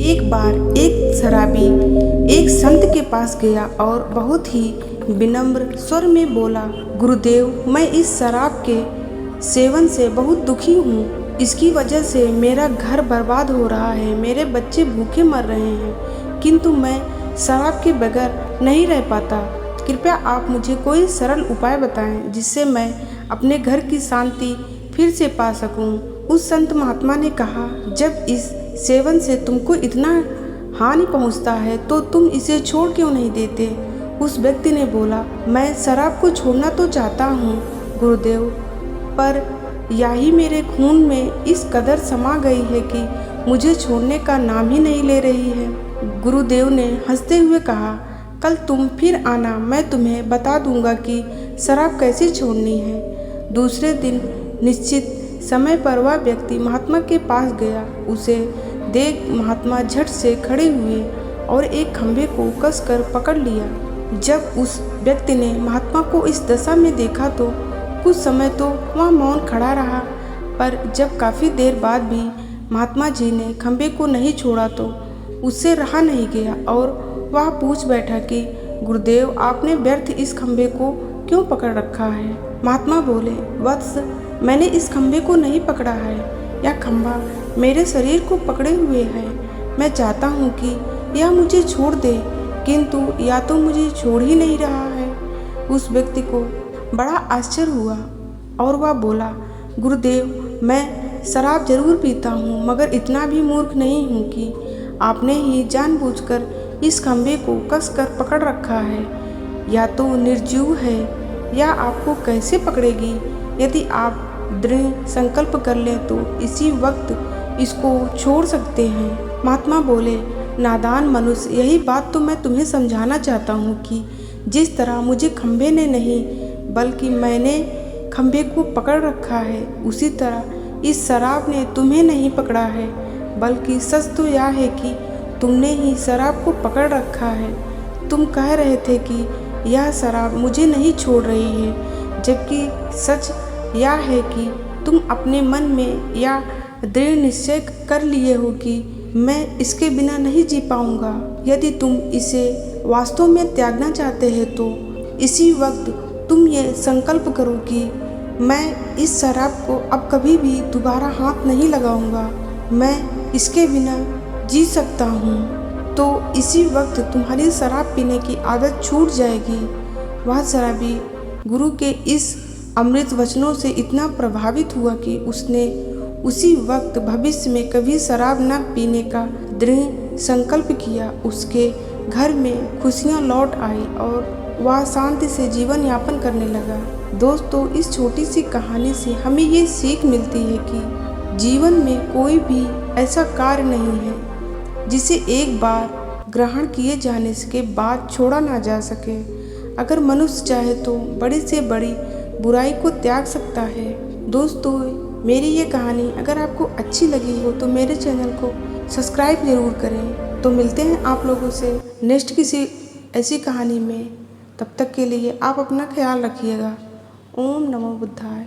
एक बार एक शराबी एक संत के पास गया और बहुत ही विनम्र स्वर में बोला, गुरुदेव, मैं इस शराब के सेवन से बहुत दुखी हूँ। इसकी वजह से मेरा घर बर्बाद हो रहा है, मेरे बच्चे भूखे मर रहे हैं, किंतु मैं शराब के बगैर नहीं रह पाता। कृपया आप मुझे कोई सरल उपाय बताएं जिससे मैं अपने घर की शांति फिर से पा सकूं। उस संत महात्मा ने कहा, जब इस सेवन से तुमको इतना हानि पहुंचता है तो तुम इसे छोड़ क्यों नहीं देते। उस व्यक्ति ने बोला, मैं शराब को छोड़ना तो चाहता हूँ गुरुदेव, पर यही मेरे खून में इस कदर समा गई है कि मुझे छोड़ने का नाम ही नहीं ले रही है। गुरुदेव ने हंसते हुए कहा, कल तुम फिर आना, मैं तुम्हें बता दूंगा कि शराब कैसे छोड़नी है। दूसरे दिन निश्चित समय पर वह व्यक्ति महात्मा के पास गया। उसे देख महात्मा झट से खड़े हुए और एक खंभे को कसकर पकड़ लिया। जब उस व्यक्ति ने महात्मा को इस दशा में देखा तो कुछ समय तो वह मौन खड़ा रहा, पर जब काफ़ी देर बाद भी महात्मा जी ने खंभे को नहीं छोड़ा तो उससे रहा नहीं गया और वह पूछ बैठा कि गुरुदेव, आपने व्यर्थ इस खंभे को क्यों पकड़ रखा है। महात्मा बोले, वत्स, मैंने इस खंभे को नहीं पकड़ा है, यह खंभा मेरे शरीर को पकड़े हुए है। मैं चाहता हूँ कि यह मुझे छोड़ दे, किंतु या तो मुझे छोड़ ही नहीं रहा है। उस व्यक्ति को बड़ा आश्चर्य हुआ और वह बोला, गुरुदेव, मैं शराब जरूर पीता हूँ, मगर इतना भी मूर्ख नहीं हूँ कि आपने ही जानबूझकर इस खंभे को कसकर पकड़ रखा है। या तो निर्जीव है या आपको कैसे पकड़ेगी। यदि आप दृढ़ संकल्प कर लें तो इसी वक्त इसको छोड़ सकते हैं। महात्मा बोले, नादान मनुष्य, यही बात तो मैं तुम्हें समझाना चाहता हूँ कि जिस तरह मुझे खंभे ने नहीं बल्कि मैंने खंभे को पकड़ रखा है, उसी तरह इस शराब ने तुम्हें नहीं पकड़ा है, बल्कि सच तो यह है कि तुमने ही शराब को पकड़ रखा है। तुम कह रहे थे कि यह शराब मुझे नहीं छोड़ रही है, जबकि सच यह है कि तुम अपने मन में यह दृढ़ निश्चय कर लिए हो कि मैं इसके बिना नहीं जी पाऊंगा। यदि तुम इसे वास्तव में त्यागना चाहते हैं तो इसी वक्त तुम ये संकल्प करो कि मैं इस शराब को अब कभी भी दोबारा हाथ नहीं लगाऊंगा, मैं इसके बिना जी सकता हूँ। तो इसी वक्त तुम्हारी शराब पीने की आदत छूट जाएगी। वह शराबी गुरु के इस अमृत वचनों से इतना प्रभावित हुआ कि उसने उसी वक्त भविष्य में कभी शराब न पीने का दृढ़ संकल्प किया। उसके घर में खुशियाँ लौट आई और वह शांति से जीवन यापन करने लगा। दोस्तों, इस छोटी सी कहानी से हमें ये सीख मिलती है कि जीवन में कोई भी ऐसा कार्य नहीं है जिसे एक बार ग्रहण किए जाने के बाद छोड़ा ना जा सके। अगर मनुष्य चाहे तो बड़ी से बड़ी बुराई को त्याग सकता है। दोस्तों, मेरी ये कहानी अगर आपको अच्छी लगी हो तो मेरे चैनल को सब्सक्राइब ज़रूर करें। तो मिलते हैं आप लोगों से नेक्स्ट किसी ऐसी कहानी में। तब तक के लिए आप अपना ख्याल रखिएगा। ओम नमो बुद्धाय।